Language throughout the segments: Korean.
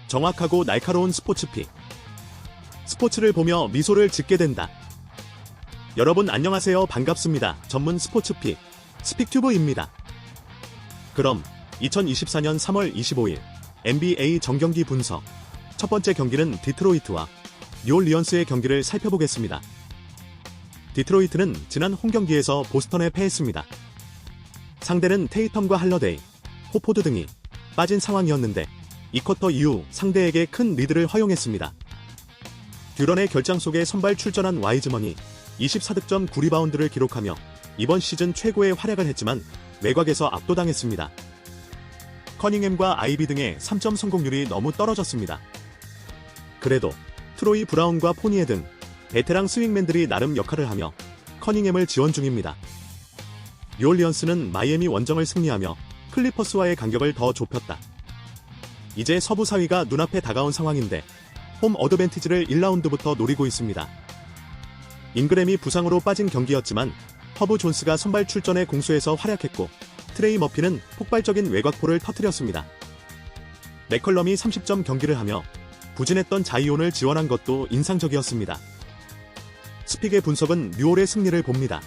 정확하고 날카로운 스포츠픽. 스포츠를 보며 미소를 짓게 된다. 여러분 안녕하세요. 반갑습니다. 전문 스포츠픽 스픽튜브입니다. 그럼 2024년 3월 25일 NBA 정경기 분석. 첫 번째 경기는 디트로이트와 뉴올리언스의 경기를 살펴보겠습니다. 디트로이트는 지난 홈경기에서 보스턴에 패했습니다. 상대는 테이텀과 할러데이, 호포드 등이 빠진 상황이었는데 이 쿼터 이후 상대에게 큰 리드를 허용했습니다. 듀런의 결장 속에 선발 출전한 와이즈먼이 24득점 9리바운드를 기록하며 이번 시즌 최고의 활약을 했지만 외곽에서 압도당했습니다. 커닝햄과 아이비 등의 3점 성공률이 너무 떨어졌습니다. 그래도 트로이 브라운과 포니에 등 베테랑 스윙맨들이 나름 역할을 하며 커닝햄을 지원 중입니다. 뉴올리언스는 마이애미 원정을 승리하며 클리퍼스와의 간격을 더 좁혔다. 이제 서부 4위가 눈앞에 다가온 상황인데 홈 어드밴티지를 1라운드부터 노리고 있습니다. 잉그램이 부상으로 빠진 경기였지만 허브 존스가 선발 출전에 공수에서 활약했고 트레이 머피는 폭발적인 외곽포를 터뜨렸습니다. 맥컬럼이 30점 경기를 하며 부진했던 자이온을 지원한 것도 인상적이었습니다. 스픽의 분석은 뉴올의 승리를 봅니다.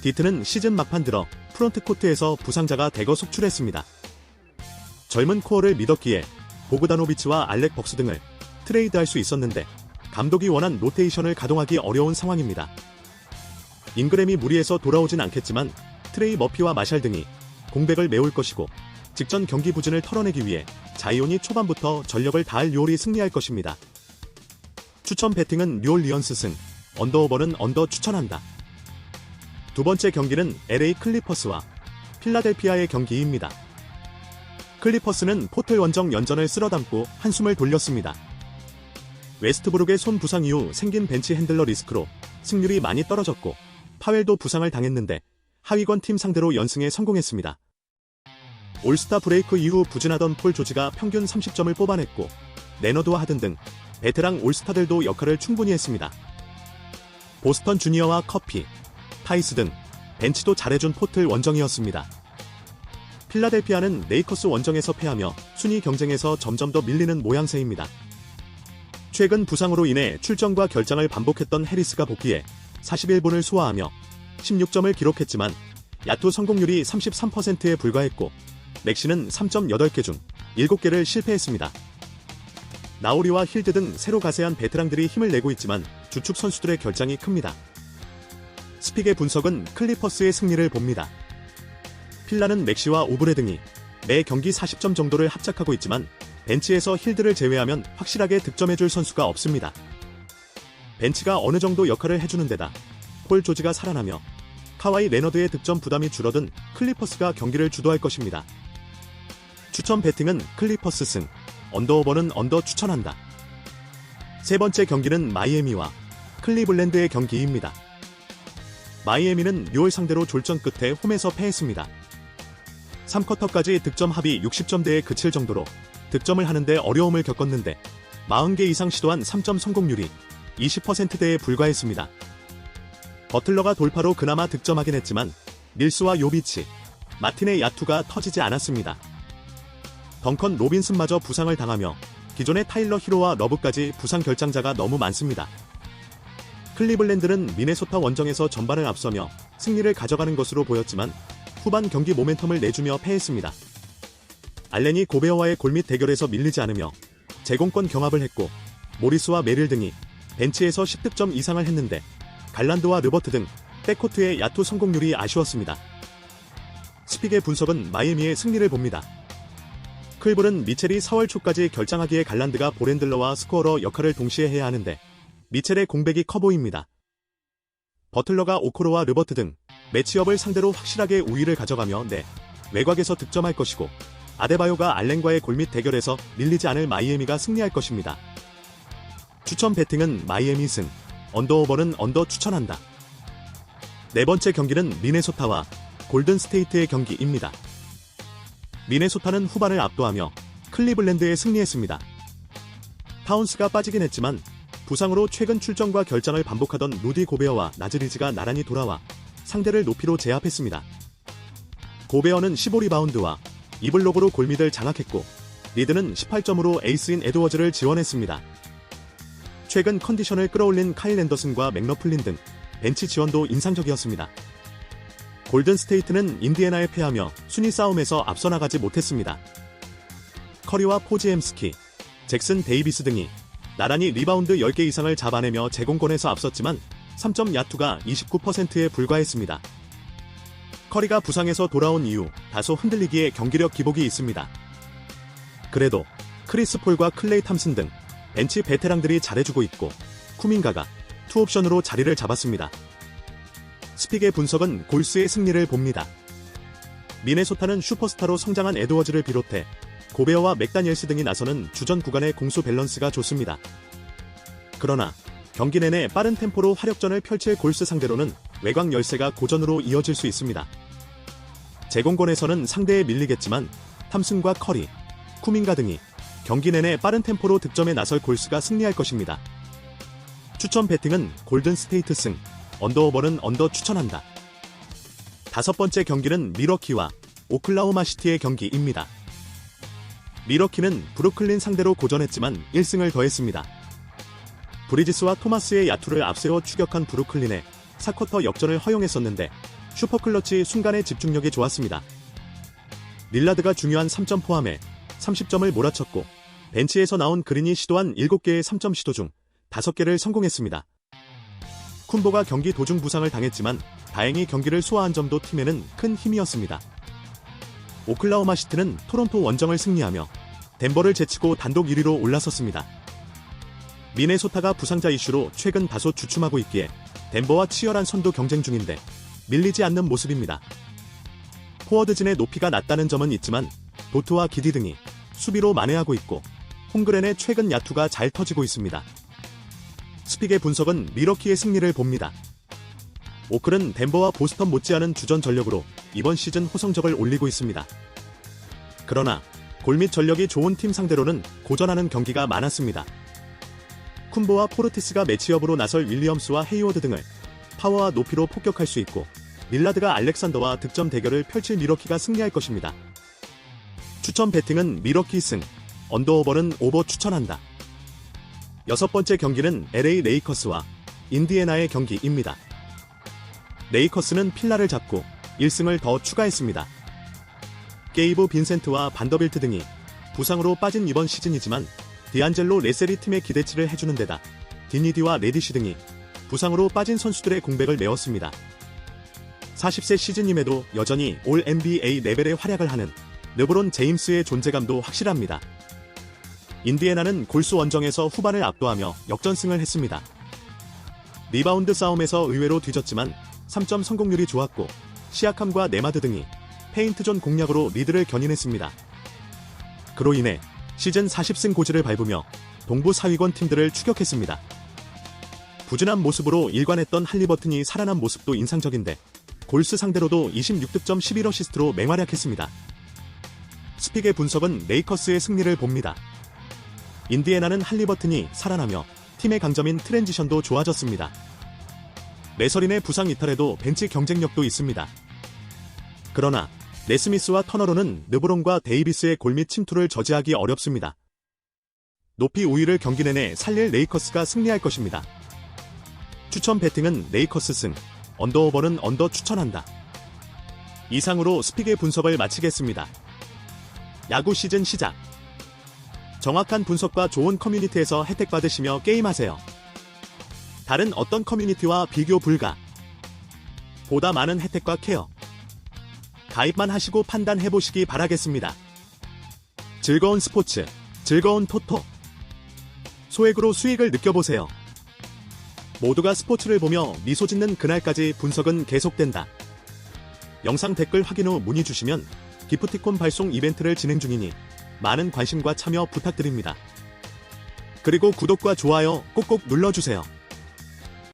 디트는 시즌 막판 들어 프론트코트에서 부상자가 대거 속출했습니다. 젊은 코어를 믿었기에 보그다노비치와 알렉 벅스 등을 트레이드할 수 있었는데 감독이 원한 로테이션을 가동하기 어려운 상황입니다. 잉그램이 무리해서 돌아오진 않겠지만 트레이 머피와 마샬 등이 공백을 메울 것이고 직전 경기 부진을 털어내기 위해 자이온이 초반부터 전력을 다할 뉴올이 승리할 것입니다. 추천 배팅은 뉴올리언스 승, 언더오버는 언더 추천한다. 두 번째 경기는 LA 클리퍼스와 필라델피아의 경기입니다. 클리퍼스는 포틀 원정 연전을 쓸어담고 한숨을 돌렸습니다. 웨스트브룩의 손 부상 이후 생긴 벤치 핸들러 리스크로 승률이 많이 떨어졌고 파웰도 부상을 당했는데 하위권 팀 상대로 연승에 성공했습니다. 올스타 브레이크 이후 부진하던 폴 조지가 평균 30점을 뽑아냈고 레너드와 하든 등 베테랑 올스타들도 역할을 충분히 했습니다. 보스턴 주니어와 커피, 타이스 등 벤치도 잘해준 포틀 원정이었습니다. 필라델피아는 레이커스 원정에서 패하며 순위 경쟁에서 점점 더 밀리는 모양새입니다. 최근 부상으로 인해 출전과 결장을 반복했던 해리스가 복귀해 41분을 소화하며 16점을 기록했지만 야투 성공률이 33%에 불과했고 맥시는 3.8개 중 7개를 실패했습니다. 나우리와 힐드 등 새로 가세한 베테랑들이 힘을 내고 있지만 주축 선수들의 결장이 큽니다. 스픽의 분석은 클리퍼스의 승리를 봅니다. 필라는 맥시와 오브레 등이 매 경기 40점 정도를 합작하고 있지만 벤치에서 힐드를 제외하면 확실하게 득점해줄 선수가 없습니다. 벤치가 어느 정도 역할을 해주는 데다 폴 조지가 살아나며 카와이 레너드의 득점 부담이 줄어든 클리퍼스가 경기를 주도할 것입니다. 추천 배팅은 클리퍼스 승, 언더오버는 언더 추천한다. 세 번째 경기는 마이애미와 클리블랜드의 경기입니다. 마이애미는 뉴올 상대로 졸전 끝에 홈에서 패했습니다. 3쿼터까지 득점 합이 60점대에 그칠 정도로 득점을 하는데 어려움을 겪었는데 40개 이상 시도한 3점 성공률이 20%대에 불과했습니다. 버틀러가 돌파로 그나마 득점하긴 했지만 밀스와 요비치, 마틴의 야투가 터지지 않았습니다. 덩컨 로빈슨마저 부상을 당하며 기존의 타일러 히로와 러브까지 부상 결장자가 너무 많습니다. 클리블랜드는 미네소타 원정에서 전반을 앞서며 승리를 가져가는 것으로 보였지만 후반 경기 모멘텀을 내주며 패했습니다. 알렌이 고베어와의 골밑 대결에서 밀리지 않으며 제공권 경합을 했고 모리스와 메릴 등이 벤치에서 10득점 이상을 했는데 갈란드와 르버트 등 백코트의 야투 성공률이 아쉬웠습니다. 스픽의 분석은 마이애미의 승리를 봅니다. 클블은 미첼이 4월 초까지 결장하기에 갈란드가 볼핸들러와 스코어러 역할을 동시에 해야 하는데 미첼의 공백이 커 보입니다. 버틀러가 오코로와 르버트 등 매치업을 상대로 확실하게 우위를 가져가며 외곽에서 득점할 것이고 아데바요가 알렌과의 골밑 대결에서 밀리지 않을 마이애미가 승리할 것입니다. 추천 배팅은 마이애미 승, 언더오버는 언더 추천한다. 네 번째 경기는 미네소타와 골든스테이트의 경기입니다. 미네소타는 후반을 압도하며 클리블랜드에 승리했습니다. 타운스가 빠지긴 했지만 부상으로 최근 출전과 결장을 반복하던 루디 고베어와 나즈리즈가 나란히 돌아와 상대를 높이로 제압했습니다. 고베어는 15리바운드와 이블록으로 골밑을 장악했고 리드는 18점으로 에이스인 에드워즈를 지원했습니다. 최근 컨디션을 끌어올린 카일 앤더슨과 맥러플린 등 벤치 지원도 인상적이었습니다. 골든 스테이트는 인디애나에 패하며 순위 싸움에서 앞서 나가지 못했습니다. 커리와 포지엠스키, 잭슨 데이비스 등이 나란히 리바운드 10개 이상을 잡아내며 제공권에서 앞섰지만 3점 야투가 29%에 불과했습니다. 커리가 부상에서 돌아온 이후 다소 흔들리기에 경기력 기복이 있습니다. 그래도 크리스 폴과 클레이 탐슨 등 벤치 베테랑들이 잘해주고 있고 쿠민가가 투옵션으로 자리를 잡았습니다. 스픽의 분석은 골스의 승리를 봅니다. 미네소타는 슈퍼스타로 성장한 에드워즈를 비롯해 고베어와 맥다니엘스 등이 나서는 주전 구간의 공수 밸런스가 좋습니다. 그러나 경기 내내 빠른 템포로 화력전을 펼칠 골스 상대로는 외곽 열세가 고전으로 이어질 수 있습니다. 제공권에서는 상대에 밀리겠지만 탐슨과 커리, 쿠민가 등이 경기 내내 빠른 템포로 득점에 나설 골스가 승리할 것입니다. 추천 배팅은 골든 스테이트 승, 언더오버는 언더 추천한다. 다섯 번째 경기는 미러키와 오클라호마 시티의 경기입니다. 미러키는 브루클린 상대로 고전했지만 1승을 더했습니다. 브리지스와 토마스의 야투를 앞세워 추격한 브루클린에 4쿼터 역전을 허용했었는데 슈퍼클러치 순간의 집중력이 좋았습니다. 릴라드가 중요한 3점 포함해 30점을 몰아쳤고 벤치에서 나온 그린이 시도한 7개의 3점 시도 중 5개를 성공했습니다. 쿤보가 경기 도중 부상을 당했지만 다행히 경기를 소화한 점도 팀에는 큰 힘이었습니다. 오클라호마 시티는 토론토 원정을 승리하며 덴버를 제치고 단독 1위로 올라섰습니다. 미네소타가 부상자 이슈로 최근 다소 주춤하고 있기에 덴버와 치열한 선두 경쟁 중인데 밀리지 않는 모습입니다. 포워드진의 높이가 낮다는 점은 있지만 도트와 기디 등이 수비로 만회하고 있고 홈그랜의 최근 야투가 잘 터지고 있습니다. 스픽의 분석은 미러키의 승리를 봅니다. 오클은 덴버와 보스턴 못지않은 주전 전력으로 이번 시즌 호성적을 올리고 있습니다. 그러나 골밑 전력이 좋은 팀 상대로는 고전하는 경기가 많았습니다. 쿤보와 포르티스가 매치업으로 나설 윌리엄스와 헤이워드 등을 파워와 높이로 폭격할 수 있고 릴라드가 알렉산더와 득점 대결을 펼칠 미러키가 승리할 것입니다. 추천 배팅은 미러키 승, 언더오버는 오버 추천한다. 여섯 번째 경기는 LA 레이커스와 인디애나의 경기입니다. 레이커스는 필라를 잡고 1승을 더 추가했습니다. 게이브 빈센트와 반더빌트 등이 부상으로 빠진 이번 시즌이지만 디안젤로 레세리 팀의 기대치를 해주는 데다 디니디와 레디시 등이 부상으로 빠진 선수들의 공백을 메웠습니다. 40세 시즌임에도 여전히 올 NBA 레벨의 활약을 하는 르브론 제임스의 존재감도 확실합니다. 인디애나는 골수 원정에서 후반을 압도하며 역전승을 했습니다. 리바운드 싸움에서 의외로 뒤졌지만 3점 성공률이 좋았고 시아캄과 네마드 등이 페인트존 공략으로 리드를 견인했습니다. 그로 인해 시즌 40승 고지를 밟으며 동부 사위권 팀들을 추격했습니다. 부진한 모습으로 일관했던 할리버튼이 살아난 모습도 인상적인데 골스 상대로도 26득점 11어시스트로 맹활약했습니다. 스픽의 분석은 레이커스의 승리를 봅니다. 인디애나는 할리버튼이 살아나며 팀의 강점인 트랜지션도 좋아졌습니다. 메서린의 부상 이탈에도 벤치 경쟁력도 있습니다. 그러나 네스미스와 터너로는 르브론과 데이비스의 골밑 침투를 저지하기 어렵습니다. 높이 우위를 경기 내내 살릴 레이커스가 승리할 것입니다. 추천 배팅은 레이커스 승, 언더오버는 언더 추천한다. 이상으로 스픽의 분석을 마치겠습니다. 야구 시즌 시작. 정확한 분석과 좋은 커뮤니티에서 혜택 받으시며 게임하세요. 다른 어떤 커뮤니티와 비교 불가. 보다 많은 혜택과 케어. 가입만 하시고 판단해보시기 바라겠습니다. 즐거운 스포츠, 즐거운 토토. 소액으로 수익을 느껴보세요. 모두가 스포츠를 보며 미소 짓는 그날까지 분석은 계속된다. 영상 댓글 확인 후 문의 주시면 기프티콘 발송 이벤트를 진행 중이니 많은 관심과 참여 부탁드립니다. 그리고 구독과 좋아요 꼭꼭 눌러주세요.